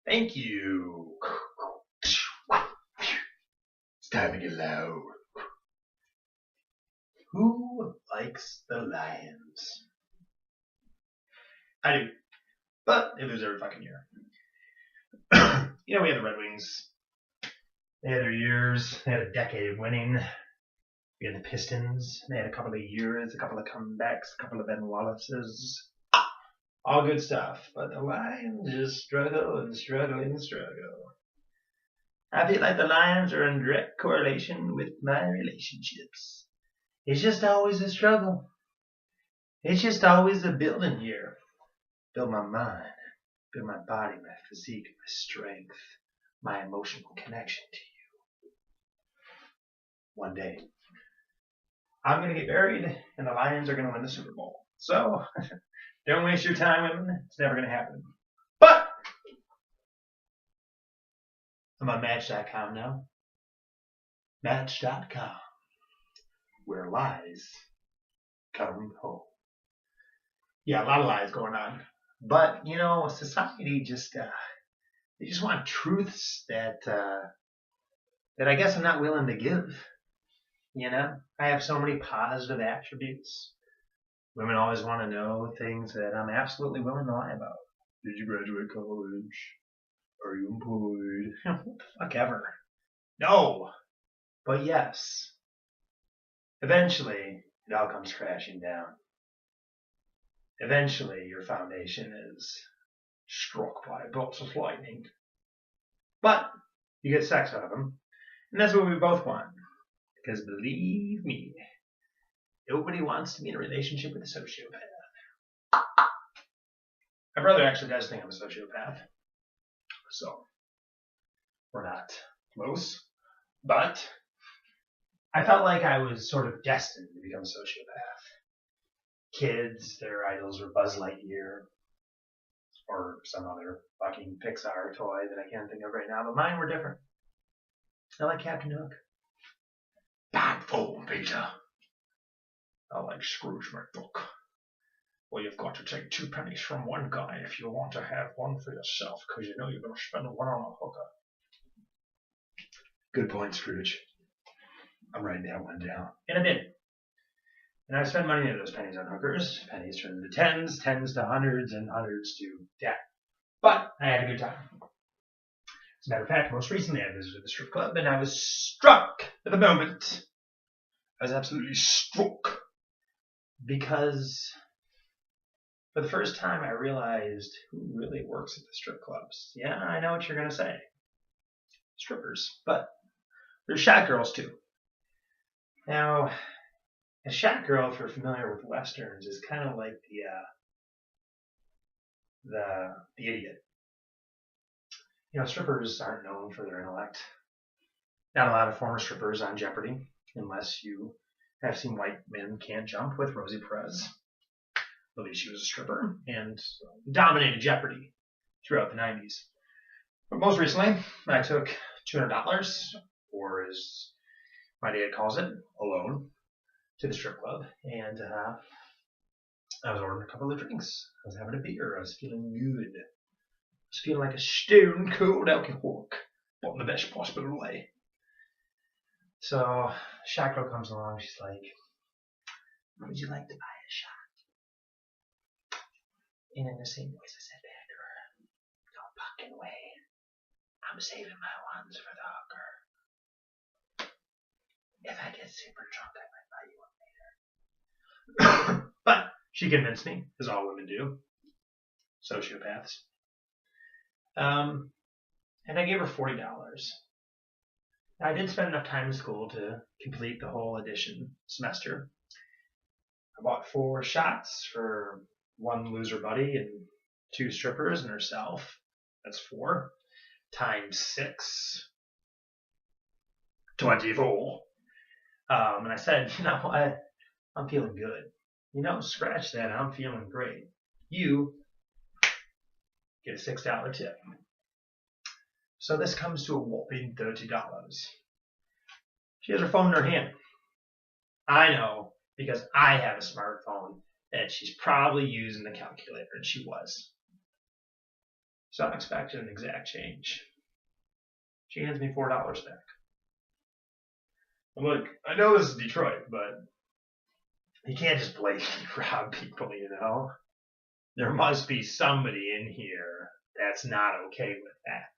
Thank you. It's time to get loud. Who likes the Lions? I do, but they lose every fucking year. We had the Red Wings. They had their years. They had a decade of winning. We had the Pistons. They had a couple of years, a couple of comebacks, a couple of Ben Wallaces. All good stuff. But the Lions just struggle and struggle and struggle. I feel like the Lions are in direct correlation with my relationships. It's just always a struggle. It's just always a building here. Build my mind, build my body, my physique, my strength, my emotional connection to you. One day, I'm going to get married, and the Lions are going to win the Super Bowl. So, don't waste your time, women. It's never going to happen. But, I'm on Match.com now. Match.com, where lies come home. Yeah, a lot of lies going on. But, society just, they just want truths that I guess I'm not willing to give. I have so many positive attributes. Women always want to know things that I'm absolutely willing to lie about. Did you graduate college? Are you employed? What the fuck ever. No. But yes. Eventually, it all comes crashing down. Eventually, your foundation is struck by bolts of lightning. But you get sex out of them. And that's what we both want. Because believe me, nobody wants to be in a relationship with a sociopath. My brother actually does think I'm a sociopath. So, we're not close. But I felt like I was sort of destined to become a sociopath. Kids, their idols were Buzz Lightyear or some other fucking Pixar toy that I can't think of right now, but mine were different. I like Captain Hook. Bad form, Peter. I like Scrooge McDuck. Well, you've got to take 2 pennies from one guy if you want to have one for yourself, because you know you're going to spend one on a hooker. Good point, Scrooge. I'm writing that one down. And I did. And I spent money on those pennies on hookers. Pennies turned into tens, tens to hundreds, and hundreds to death. But I had a good time. As a matter of fact, most recently I visited the strip club, and I was struck at the moment. I was absolutely struck. Because for the first time I realized who really works at the strip clubs. Yeah, I know what you're going to say. Strippers. But there's shot girls too. Now, a shot girl, if you're familiar with westerns, is kind of like the idiot. Strippers aren't known for their intellect. Not a lot of former strippers on Jeopardy, unless you have seen White Men Can't Jump with Rosie Perez. I believe she was a stripper and dominated Jeopardy throughout the 90s. But most recently, I took $200, or as my dad calls it, alone, to the strip club, and I was ordering a couple of drinks. I was having a beer. I was feeling good. I was feeling like a stone cold alcoholic, but in the best possible way. So, shot girl comes along. She's like, "Would you like to buy a shot?" And in the same voice, I said back to her, "No fucking way. I'm saving my ones for the hooker. If I get super drunk, I might buy you one later." But she convinced me, as all women do. Sociopaths. And I gave her $40. Now, I did spend enough time in school to complete the whole edition semester. I bought 4 shots for 1 loser buddy and 2 strippers and herself. That's 4 times 6. 24. And I said, you know what? I'm feeling good. Scratch that. I'm feeling great. You get a $6 tip. So this comes to a whopping $30. She has her phone in her hand. I know, because I have a smartphone, that she's probably using the calculator, and she was. So I'm expecting an exact change. She hands me $4 back. I'm like, I know this is Detroit, but you can't just blatantly rob people, you know? There must be somebody in here that's not okay with that.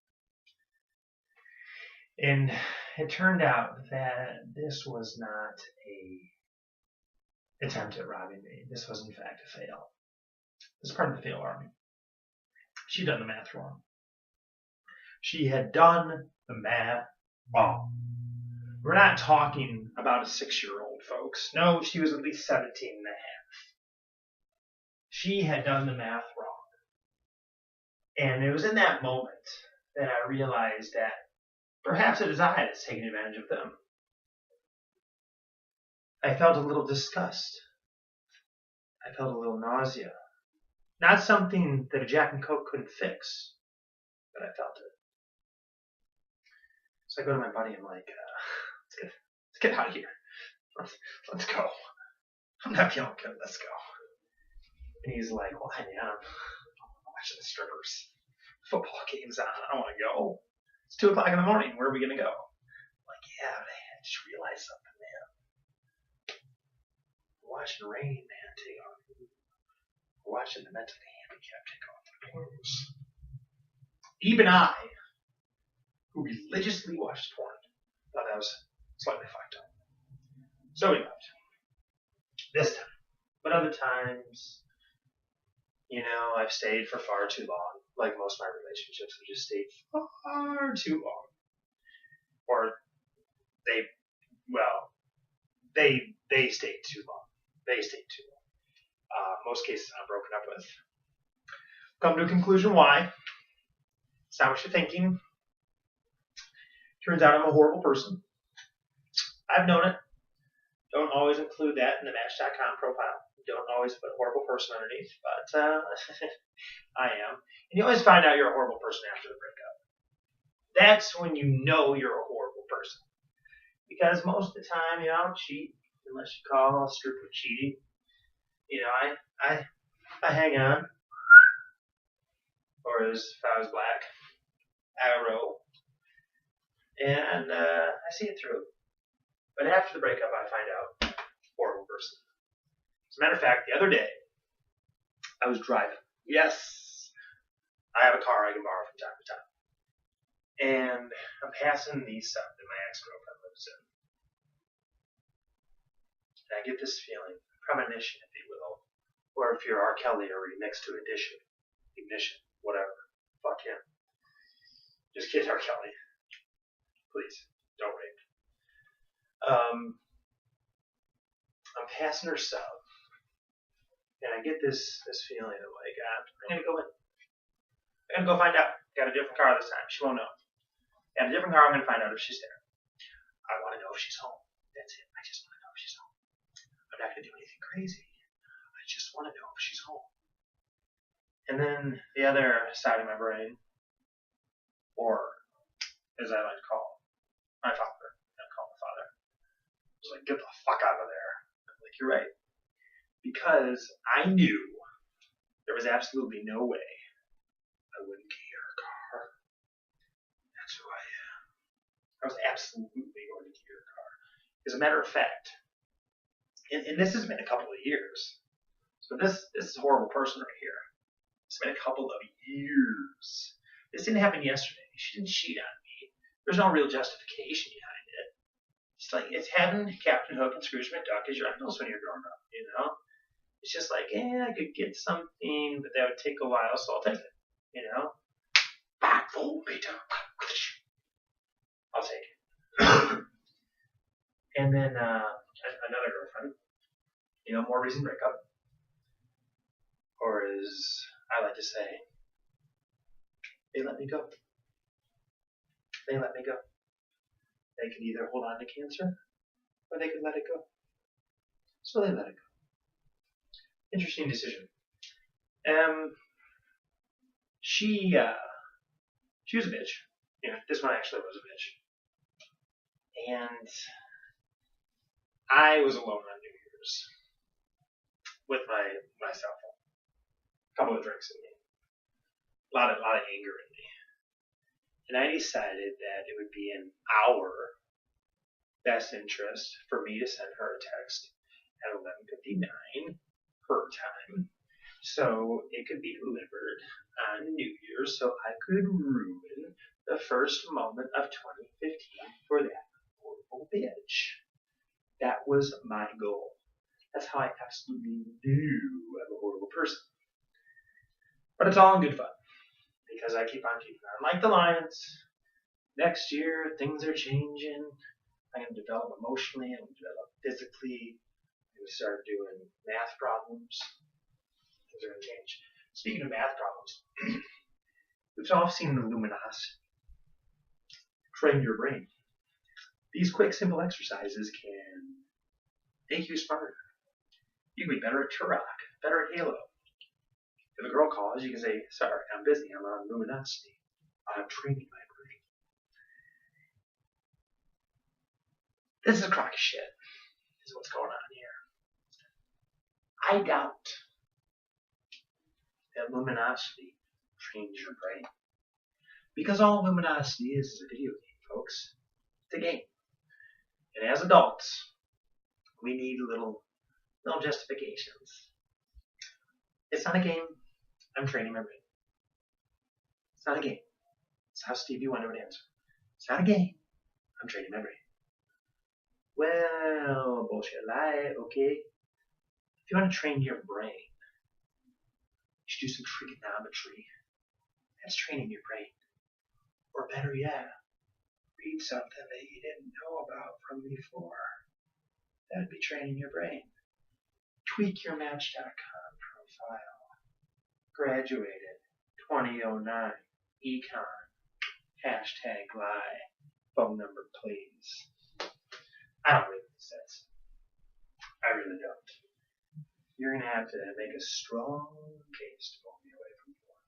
And it turned out that this was not a attempt at robbing me. This was in fact a fail. This is part of the fail army. She'd done the math wrong. She had done the math wrong. We're not talking about a 6-year-old, folks. No, she was at least 17 and a half. She had done the math wrong. And it was in that moment that I realized that perhaps it was I that's taking advantage of them. I felt a little disgust. I felt a little nausea. Not something that a Jack and Coke couldn't fix, but I felt it. So I go to my buddy and I'm like, let's get out of here. Let's go. I'm not feeling good. Let's go. And he's like, why, man? I'm watching the strippers. Football game's on. I don't want to go. It's 2 o'clock in the morning. Where are we going to go? I'm like, yeah, but I just realized something, man. We're watching Rain Man take off. We're watching the mentally handicapped take off their clothes. Even I, who religiously watched porn, thought that was slightly fucked up. So we left. This time. But other times, you know, I've stayed for far too long. Like most of my relationships, I just stayed far too long. Or they stayed too long. They stayed too long. Most cases I'm broken up with. Come to a conclusion why. It's not what you're thinking. Turns out I'm a horrible person. I've known it. Don't always include that in the Match.com profile. Don't always put horrible person underneath, but I am. And you always find out you're a horrible person after the breakup. That's when you know you're a horrible person. Because most of the time, you know, I don't cheat unless you call a stripper cheating. You know, I hang on. Or as if I was black, arrow. And I see it through. But after the breakup, I find out horrible person. As a matter of fact, the other day, I was driving. Yes, I have a car I can borrow from time to time. And I'm passing the sub that my ex-girlfriend lives in. And I get this feeling, premonition, if you will. Or if you're R. Kelly or remixed to ignition, whatever. Fuck him. Just kidding, R. Kelly. Please, don't rape. I'm passing her sub. And I get this feeling of like, I'm going to go in. I'm going to go find out. Got a different car this time. She won't know. Got a different car. I'm going to find out if she's there. I want to know if she's home. That's it. I just want to know if she's home. I'm not going to do anything crazy. I just want to know if she's home. And then the other side of my brain, or as I like to call my father, I call my father, was like, get the fuck out of there. I'm like, you're right. Because I knew there was absolutely no way I wouldn't key her car. That's who I am. I was absolutely going to key her car. As a matter of fact, and this has been a couple of years. So this is a horrible person right here. It's been a couple of years. This didn't happen yesterday. She didn't cheat on me. There's no real justification behind it. It's like it's having Captain Hook and Scrooge McDuck as your idols when you're growing up, you know? It's just like, I could get something, but that would take a while, so I'll take it, you know? I'll take it. And then another girlfriend, you know, more recent breakup. Or as I like to say, they let me go. They let me go. They could either hold on to cancer, or they could let it go. So they let it go. Interesting decision. She was a bitch. You know, this one actually was a bitch. And I was alone on New Year's with my cell phone. A couple of drinks in me. a lot of anger in me. And I decided that it would be in our best interest for me to send her a text at 11:59 her time, so it could be delivered on New Year's, so I could ruin the first moment of 2015 for that horrible bitch. That was my goal. That's how I absolutely knew I'm a horrible person. But it's all in good fun because I keep on keeping on. Like the Lions, next year things are changing. I'm going to develop emotionally. I'm going to develop physically. I'm going to start doing math problems. Things are going to change. Speaking of math problems, we've all seen the Luminas. Train your brain. These quick, simple exercises can make you smarter. You can be better at Turok, better at Halo. If a girl calls, you can say, sorry, I'm busy. I'm on Luminosity. I'm training my brain. This is a crock of shit, is what's going on here. I doubt that Luminosity trains your brain. Because all Luminosity is a video game, folks. It's a game. And as adults, we need little justifications. It's not a game. I'm training my brain. It's not a game. It's how Stevie Wonder would answer. It's not a game. I'm training my brain. Well, bullshit lie, okay. If you want to train your brain, you should do some trigonometry. That's training your brain. Or better yet, read something that you didn't know about from before. That'd be training your brain. Tweak your Match.com profile. Graduated 2009. Econ. Hashtag lie. Phone number, please. I don't believe this says. I really don't. You're going to have to make a strong case to pull me away from porn.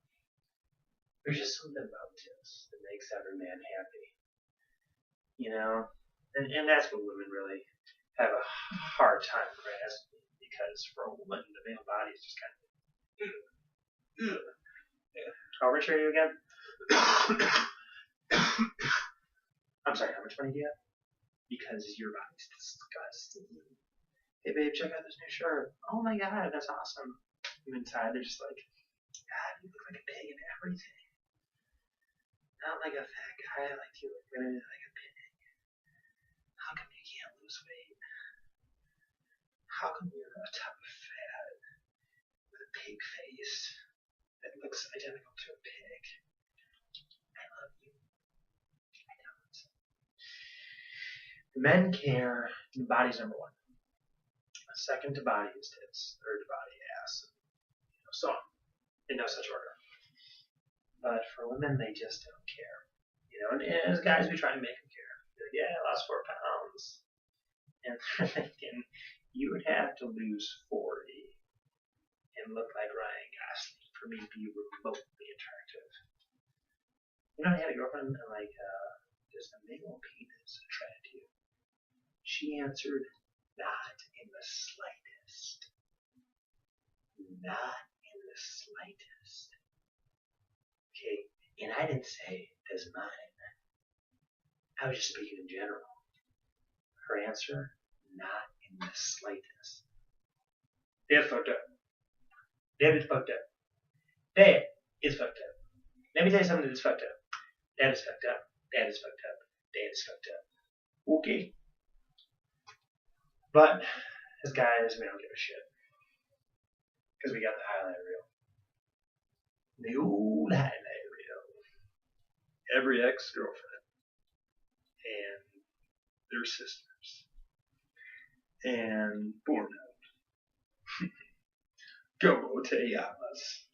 There's just something about this that makes every man happy. You know? And that's what women really have a hard time grasping, because for a woman, the male body is just kind of. How rich are you again? I'm sorry, how much money do you have? Because your body's disgusting. Hey babe, check out this new shirt. Oh my god, that's awesome. And inside they're just like, God, you look like a pig and everything. Not like a fat guy, like you look really like a pig. How come you can't lose weight? How come you're a type of fat with a pig face that looks identical to a pig? I love you. I don't. Men care. The body's number one. Second to body is tits. Third to body ass. And so on. In no such order. But for women, they just don't care. And as guys, we try to make them care. Like, yeah, I lost 4 pounds. And they're thinking, you would have to lose 40 and look like Ryan Gosling for me to be remotely attractive. I had a girlfriend, and like, does the male penis attract you? She answered, not in the slightest. Not in the slightest. Okay, and I didn't say, does mine. I was just speaking in general. Her answer, not in the slightest. That's fucked up. That is fucked up. That is fucked up. Let me tell you something that is fucked up. That is fucked up. That is fucked up. That is fucked up. Okay. But, as guys, we don't give a shit. Because we got the highlight reel. The old highlight reel. Every ex-girlfriend. And their sisters. And Pornhub. Go te llamas.